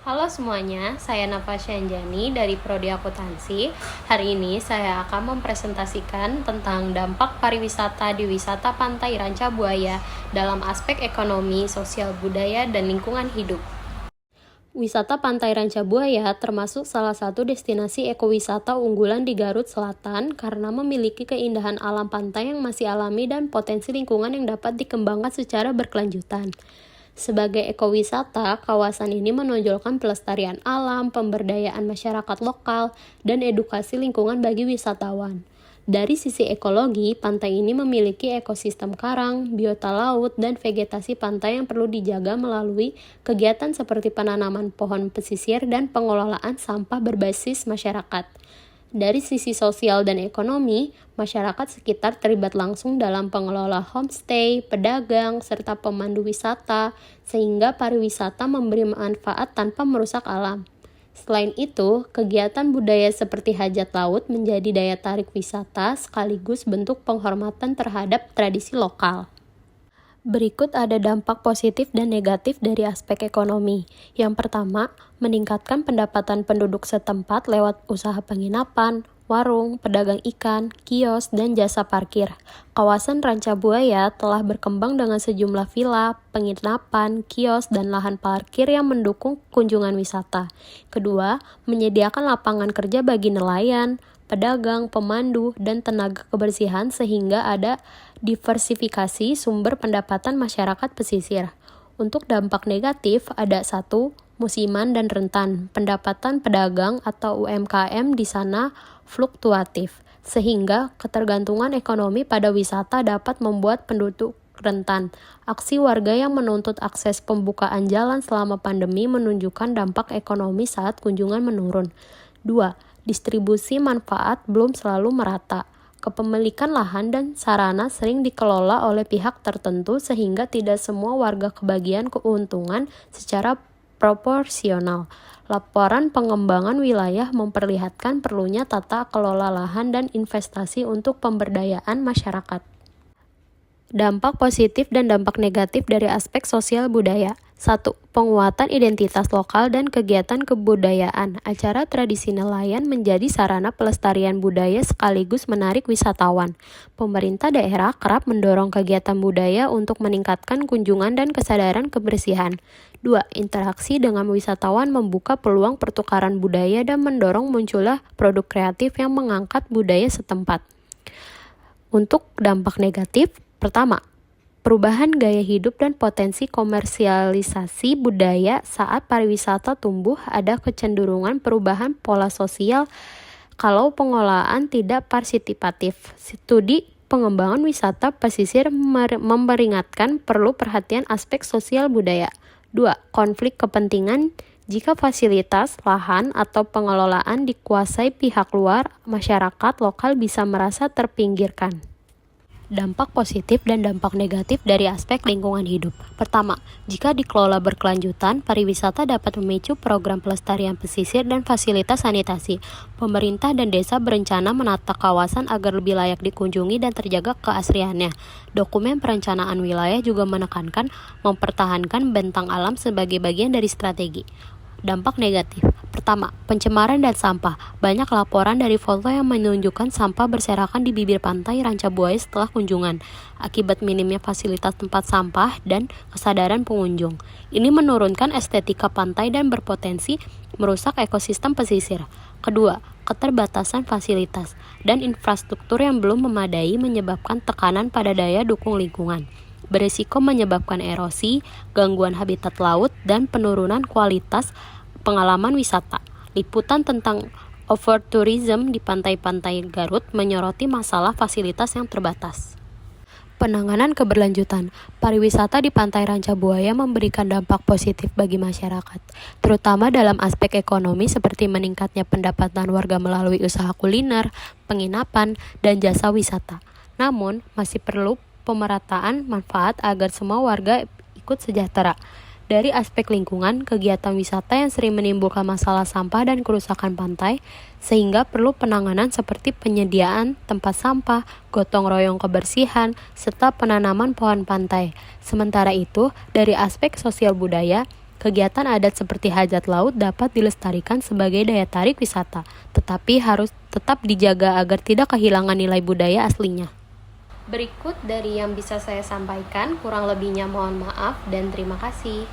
Halo semuanya, saya Natasha Anjani dari Prodi Akuntansi. Hari ini saya akan mempresentasikan tentang dampak pariwisata di wisata Pantai Ranca Buaya dalam aspek ekonomi, sosial budaya, dan lingkungan hidup. Wisata Pantai Ranca Buaya termasuk salah satu destinasi ekowisata unggulan di Garut Selatan karena memiliki keindahan alam pantai yang masih alami dan potensi lingkungan yang dapat dikembangkan secara berkelanjutan. Sebagai ekowisata, kawasan ini menonjolkan pelestarian alam, pemberdayaan masyarakat lokal, dan edukasi lingkungan bagi wisatawan. Dari sisi ekologi, pantai ini memiliki ekosistem karang, biota laut, dan vegetasi pantai yang perlu dijaga melalui kegiatan seperti penanaman pohon pesisir dan pengelolaan sampah berbasis masyarakat. Dari sisi sosial dan ekonomi, masyarakat sekitar terlibat langsung dalam pengelola homestay, pedagang, serta pemandu wisata, sehingga pariwisata memberi manfaat tanpa merusak alam. Selain itu, kegiatan budaya seperti hajat laut menjadi daya tarik wisata sekaligus bentuk penghormatan terhadap tradisi lokal. Berikut ada dampak positif dan negatif dari aspek ekonomi. Yang pertama, meningkatkan pendapatan penduduk setempat lewat usaha penginapan, warung, pedagang ikan, kios, dan jasa parkir. Kawasan Ranca Buaya telah berkembang dengan sejumlah villa, penginapan, kios, dan lahan parkir yang mendukung kunjungan wisata. Kedua, menyediakan lapangan kerja bagi nelayan, pedagang, pemandu, dan tenaga kebersihan sehingga ada diversifikasi sumber pendapatan masyarakat pesisir. Untuk dampak negatif ada 1. Musiman dan rentan. Pendapatan pedagang atau UMKM di sana fluktuatif, sehingga ketergantungan ekonomi pada wisata dapat membuat penduduk rentan. Aksi warga yang menuntut akses pembukaan jalan selama pandemi menunjukkan dampak ekonomi saat kunjungan menurun. 2. Distribusi manfaat belum selalu merata. Kepemilikan lahan dan sarana sering dikelola oleh pihak tertentu sehingga tidak semua warga kebagian keuntungan secara proporsional. Laporan pengembangan wilayah memperlihatkan perlunya tata kelola lahan dan investasi untuk pemberdayaan masyarakat. Dampak positif dan dampak negatif dari aspek sosial budaya. 1. Penguatan identitas lokal dan kegiatan kebudayaan. Acara tradisi nelayan menjadi sarana pelestarian budaya sekaligus menarik wisatawan. Pemerintah daerah kerap mendorong kegiatan budaya untuk meningkatkan kunjungan dan kesadaran kebersihan. 2. Interaksi dengan wisatawan membuka peluang pertukaran budaya dan mendorong munculnya produk kreatif yang mengangkat budaya setempat. Untuk dampak negatif, pertama, perubahan gaya hidup dan potensi komersialisasi budaya saat pariwisata tumbuh ada kecenderungan perubahan pola sosial kalau pengelolaan tidak partisipatif. Studi pengembangan wisata pesisir memperingatkan perlu perhatian aspek sosial budaya. 2. Konflik kepentingan. Jika fasilitas, lahan, atau pengelolaan dikuasai pihak luar, masyarakat lokal bisa merasa terpinggirkan. Dampak positif dan dampak negatif dari aspek lingkungan hidup. Pertama, jika dikelola berkelanjutan, pariwisata dapat memicu program pelestarian pesisir dan fasilitas sanitasi. Pemerintah dan desa berencana menata kawasan agar lebih layak dikunjungi dan terjaga keasriannya. Dokumen perencanaan wilayah juga menekankan mempertahankan bentang alam sebagai bagian dari strategi. Dampak negatif. Pertama, pencemaran dan sampah. Banyak laporan dari foto yang menunjukkan sampah berserakan di bibir pantai Ranca Buaya setelah kunjungan, akibat minimnya fasilitas tempat sampah dan kesadaran pengunjung. Ini menurunkan estetika pantai dan berpotensi merusak ekosistem pesisir. Kedua, keterbatasan fasilitas dan infrastruktur yang belum memadai menyebabkan tekanan pada daya dukung lingkungan. Berisiko menyebabkan erosi, gangguan habitat laut, dan penurunan kualitas pengalaman wisata. Liputan tentang overtourism di pantai-pantai Garut menyoroti masalah fasilitas yang terbatas. Penanganan keberlanjutan. Pariwisata di Pantai Ranca Buaya memberikan dampak positif bagi masyarakat, terutama dalam aspek ekonomi seperti meningkatnya pendapatan warga melalui usaha kuliner, penginapan, dan jasa wisata. Namun, masih perlu pemerataan manfaat agar semua warga ikut sejahtera. Dari aspek lingkungan, kegiatan wisata yang sering menimbulkan masalah sampah dan kerusakan pantai, sehingga perlu penanganan seperti penyediaan tempat sampah, gotong royong kebersihan, serta penanaman pohon pantai. Sementara itu, dari aspek sosial budaya, Kegiatan adat seperti hajat laut dapat dilestarikan sebagai daya tarik wisata, tetapi harus tetap dijaga agar tidak kehilangan nilai budaya aslinya. Berikut dari yang bisa saya sampaikan, kurang lebihnya mohon maaf dan terima kasih.